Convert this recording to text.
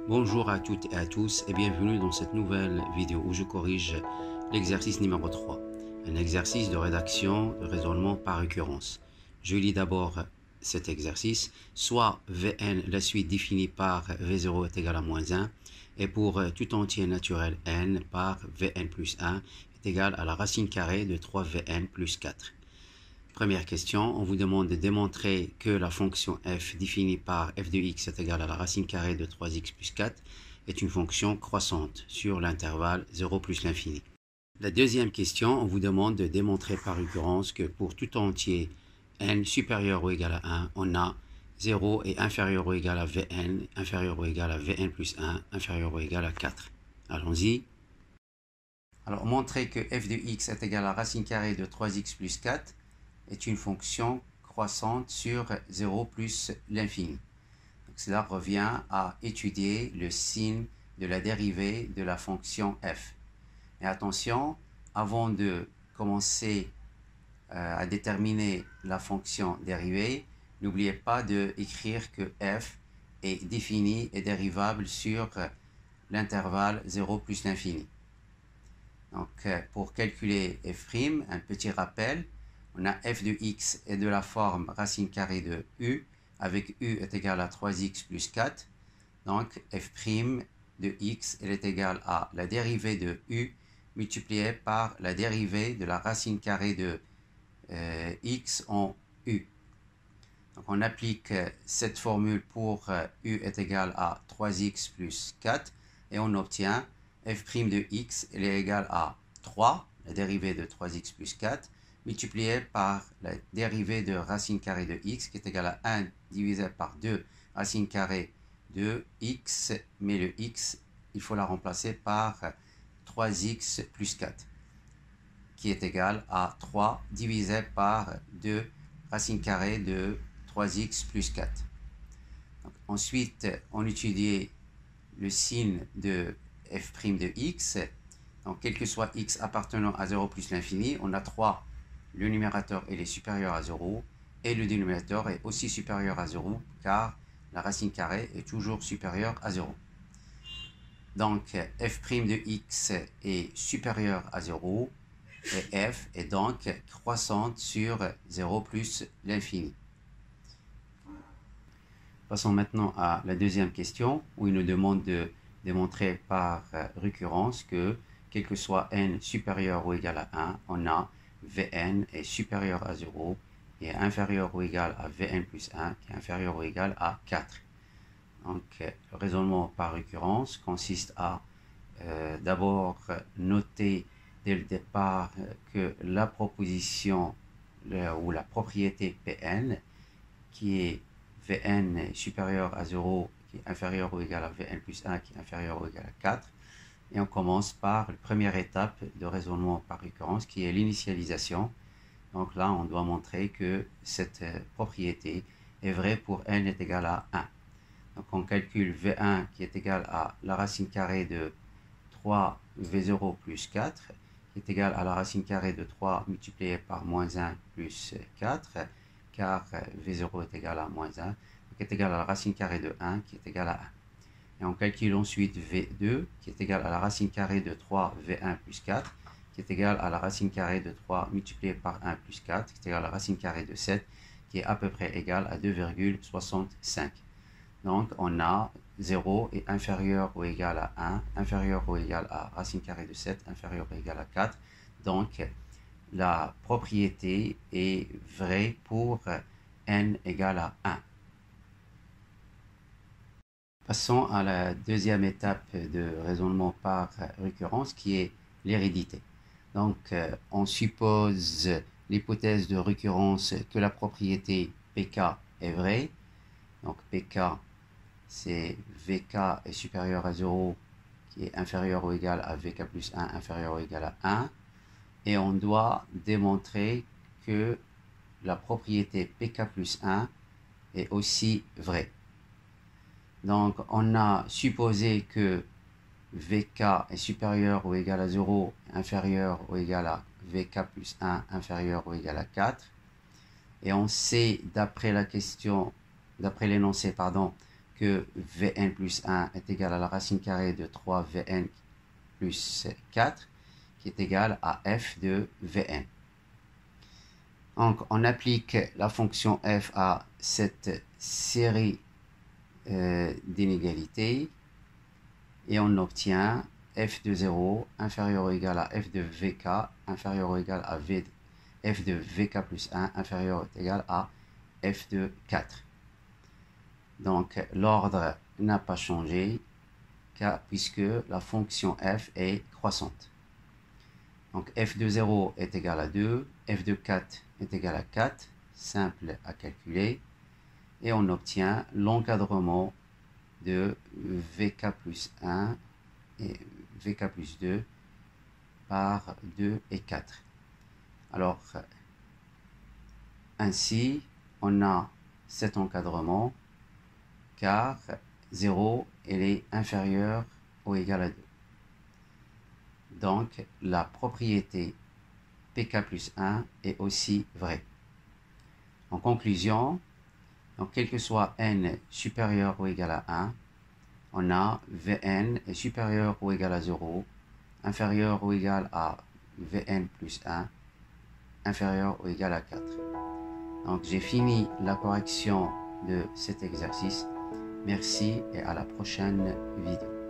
Bonjour à toutes et à tous et bienvenue dans cette nouvelle vidéo où je corrige l'exercice numéro 3, un exercice de rédaction de raisonnement par récurrence. Je lis d'abord cet exercice, soit Vn, la suite définie par V0 est égal à moins 1, et pour tout entier naturel n par Vn plus 1 est égal à la racine carrée de 3Vn plus 4. Première question, on vous demande de démontrer que la fonction f définie par f de x est égale à la racine carrée de 3x plus 4 est une fonction croissante sur l'intervalle 0 plus l'infini. La deuxième question, on vous demande de démontrer par récurrence que pour tout entier n supérieur ou égal à 1, on a 0 est inférieur ou égal à Vn, inférieur ou égal à Vn plus 1, inférieur ou égal à 4. Allons-y. Alors, montrer que f de x est égal à la racine carrée de 3x plus 4 est une fonction croissante sur 0 plus l'infini. Cela revient à étudier le signe de la dérivée de la fonction f. Et attention, avant de commencer à déterminer la fonction dérivée, n'oubliez pas d'écrire que f est défini et dérivable sur l'intervalle 0 plus l'infini. Donc, pour calculer f', un petit rappel, on a f de x est de la forme racine carrée de u, avec u est égal à 3x plus 4. Donc, f' de x elle est égale à la dérivée de u multipliée par la dérivée de la racine carrée de x en u. Donc, on applique cette formule pour u est égal à 3x plus 4 et on obtient f' de x elle est égale à 3, la dérivée de 3x plus 4, multiplié par la dérivée de racine carrée de x qui est égale à 1 divisé par 2 racine carrée de x, mais le x, il faut la remplacer par 3x plus 4 qui est égal à 3 divisé par 2 racine carrée de 3x plus 4. Donc, ensuite, on étudie le signe de f' de x. Donc, quel que soit x appartenant à 0 plus l'infini, on a 3, le numérateur est supérieur à 0 et le dénominateur est aussi supérieur à 0 car la racine carrée est toujours supérieure à 0. Donc, f' de x est supérieur à 0 et f est donc croissante sur 0 plus l'infini. Passons maintenant à la deuxième question où il nous demande de démontrer par récurrence que quel que soit n supérieur ou égal à 1, on a Vn est supérieur à 0 et inférieur ou égal à Vn plus 1 qui est inférieur ou égal à 4. Donc, le raisonnement par récurrence consiste à d'abord noter dès le départ que la proposition ou la propriété Pn qui est Vn est supérieur à 0 qui est inférieur ou égal à Vn plus 1 qui est inférieur ou égal à 4. Et on commence par la première étape de raisonnement par récurrence qui est l'initialisation. Donc là, on doit montrer que cette propriété est vraie pour n est égal à 1. Donc on calcule V1 qui est égal à la racine carrée de 3V0 plus 4 qui est égal à la racine carrée de 3 multiplié par moins 1 plus 4 car V0 est égal à moins 1, donc est égal à la racine carrée de 1 qui est égal à 1. Et on calcule ensuite V2 qui est égal à la racine carrée de 3V1 plus 4 qui est égal à la racine carrée de 3 multiplié par 1 plus 4 qui est égal à la racine carrée de 7 qui est à peu près égal à 2,65. Donc on a 0 est inférieur ou égal à 1, inférieur ou égal à racine carrée de 7, inférieur ou égal à 4. Donc la propriété est vraie pour n égale à 1. Passons à la deuxième étape de raisonnement par récurrence qui est l'hérédité. Donc, on suppose l'hypothèse de récurrence que la propriété Pk est vraie. Donc, Pk, c'est Vk est supérieur à 0 qui est inférieur ou égal à Vk plus 1 inférieur ou égal à 1. Et on doit démontrer que la propriété Pk plus 1 est aussi vraie. Donc, on a supposé que Vk est supérieur ou égal à 0, inférieur ou égal à Vk plus 1, inférieur ou égal à 4. Et on sait, d'après la question, d'après l'énoncé, que Vn plus 1 est égal à la racine carrée de 3 Vn plus 4, qui est égal à f de Vn. Donc, on applique la fonction f à cette série d'inégalités et on obtient f de 0 inférieur ou égal à f de vk inférieur ou égal à f de vk plus 1 inférieur ou égal à f de 4. Donc, l'ordre n'a pas changé puisque la fonction f est croissante. Donc, f de 0 est égal à 2, f de 4 est égal à 4, simple à calculer, et on obtient l'encadrement de vk plus 1 et vk plus 2 par 2 et 4. Alors, ainsi, on a cet encadrement car 0 est inférieur ou égal à 2. Donc, la propriété pk plus 1 est aussi vraie. En conclusion, donc, quel que soit n supérieur ou égal à 1, on a Vn est supérieur ou égal à 0, inférieur ou égal à Vn plus 1, inférieur ou égal à 4. Donc, j'ai fini la correction de cet exercice. Merci et à la prochaine vidéo.